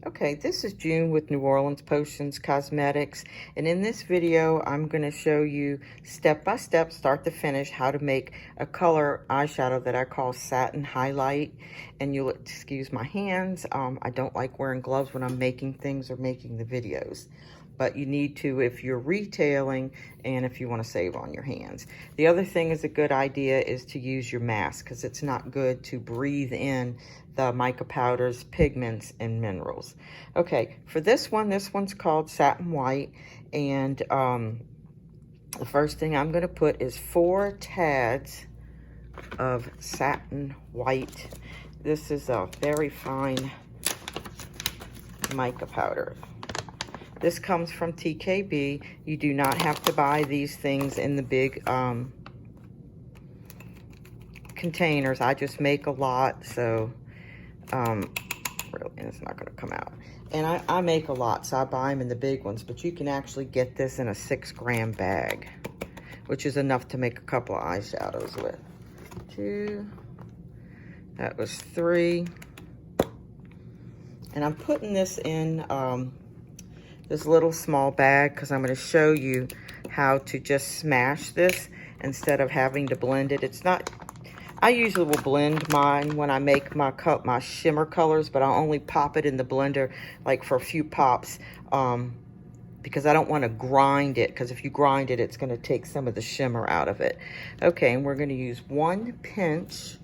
Okay, this is June with New Orleans Potions Cosmetics, and in this video I'm going to show you step by step, start to finish, how to make a color eyeshadow that I call Satin Highlight. And you'll excuse my hands, I don't like wearing gloves when I'm making things or making the videos, but you need to if you're retailing and if you want to save on your hands. The other thing is a good idea is to use your mask, because it's not good to breathe in the mica powders, pigments, and minerals. Okay, for this one's called Satin White, and the first thing I'm going to put is 4 tads of Satin White. This is a very fine mica powder. This comes from TKB. You do not have to buy these things in the big containers. I just make a lot, so really, and it's not going to come out. And I make a lot, so I buy them in the big ones, but you can actually get this in a 6-gram bag, which is enough to make a couple of eyeshadows with. 2, that was 3. And I'm putting this in this little small bag because I'm going to show you how to just smash this instead of having to blend it. It's not, I usually will blend mine when I make my shimmer colors, but I'll only pop it in the blender like for a few pops because I don't want to grind it, because if you grind it, it's going to take some of the shimmer out of it. Okay, and we're going to use 1 pinch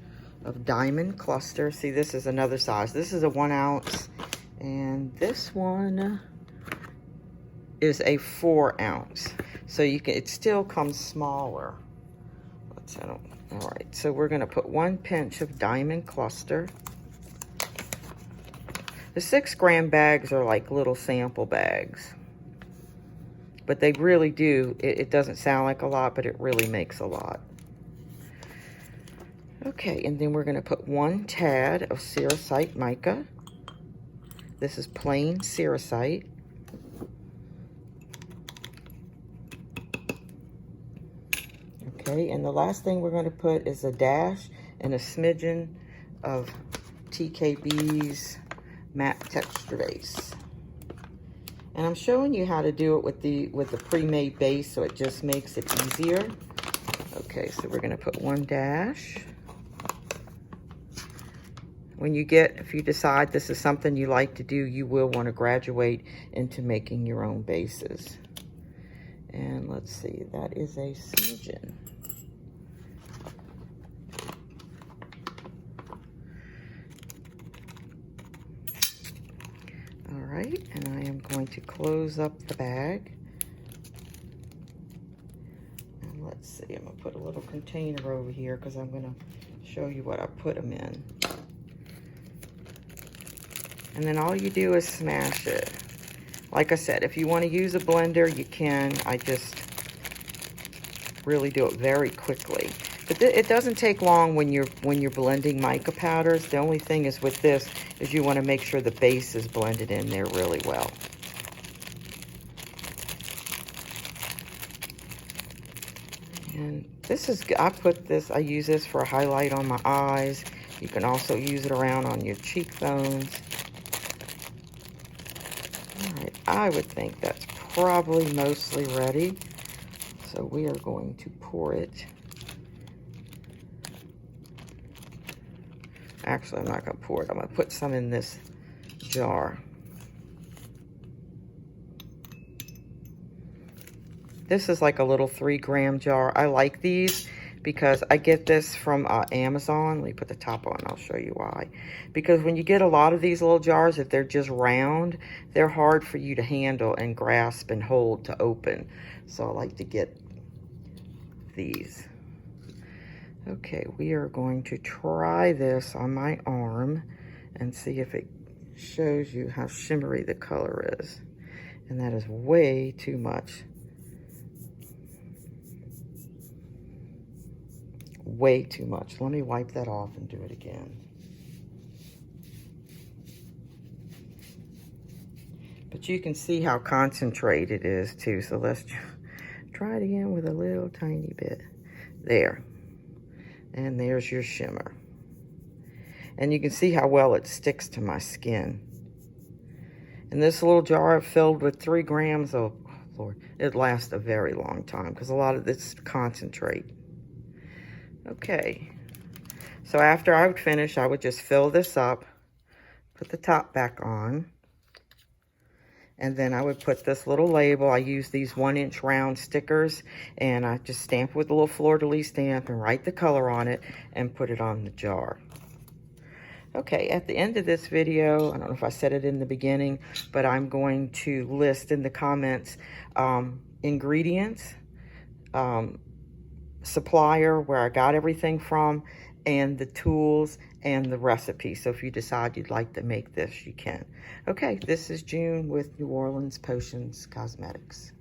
of Diamond Cluster. See, this is another size. This is a 1 ounce, and this one is a 4 ounce. So you can, it still comes smaller. All right, so we're gonna put 1 pinch of Diamond Cluster. The 6-gram bags are like little sample bags, but they really do, it doesn't sound like a lot, but it really makes a lot. Okay, and then we're gonna put 1 tad of sericite mica. This is plain sericite. Okay, and the last thing we're going to put is a dash and a smidgen of TKB's Matte Texture Base. And I'm showing you how to do it with the pre-made base, so it just makes it easier. Okay, so we're going to put 1 dash. When you get, if you decide this is something you like to do, you will want to graduate into making your own bases. And let's see, that is a smidgen. All right, and I am going to close up the bag. And let's see, I'm gonna put a little container over here because I'm gonna show you what I put them in. And then all you do is smash it. Like I said, if you want to use a blender, you can. I just really do it very quickly. But it doesn't take long when you're blending mica powders. The only thing is with this is you want to make sure the base is blended in there really well. And this is, I use this for a highlight on my eyes. You can also use it around on your cheekbones. All right, I would think that's probably mostly ready. So we are going to pour it. Actually, I'm not going to pour it. I'm going to put some in this jar. This is like a little 3-gram jar. I like these because I get this from Amazon. Let me put the top on. I'll show you why. Because when you get a lot of these little jars, if they're just round, they're hard for you to handle and grasp and hold to open. So I like to get these. Okay, we are going to try this on my arm and see if it shows you how shimmery the color is. And that is way too much. Way too much. Let me wipe that off and do it again. But you can see how concentrated it is too. So let's try it again with a little tiny bit. There. And there's your shimmer. And you can see how well it sticks to my skin. And this little jar filled with 3 grams of, oh Lord, it lasts a very long time because a lot of this concentrate. Okay, so after I would finish, I would just fill this up, put the top back on, and then I would put this little label. I use these 1-inch round stickers, and I just stamp with a little fleur-de-lis stamp and write the color on it and put it on the jar. Okay, at the end of this video, I don't know if I said it in the beginning, but I'm going to list in the comments ingredients, supplier, where I got everything from, and the tools and the recipe. So if you decide you'd like to make this, you can. Okay, this is June with New Orleans Potions Cosmetics.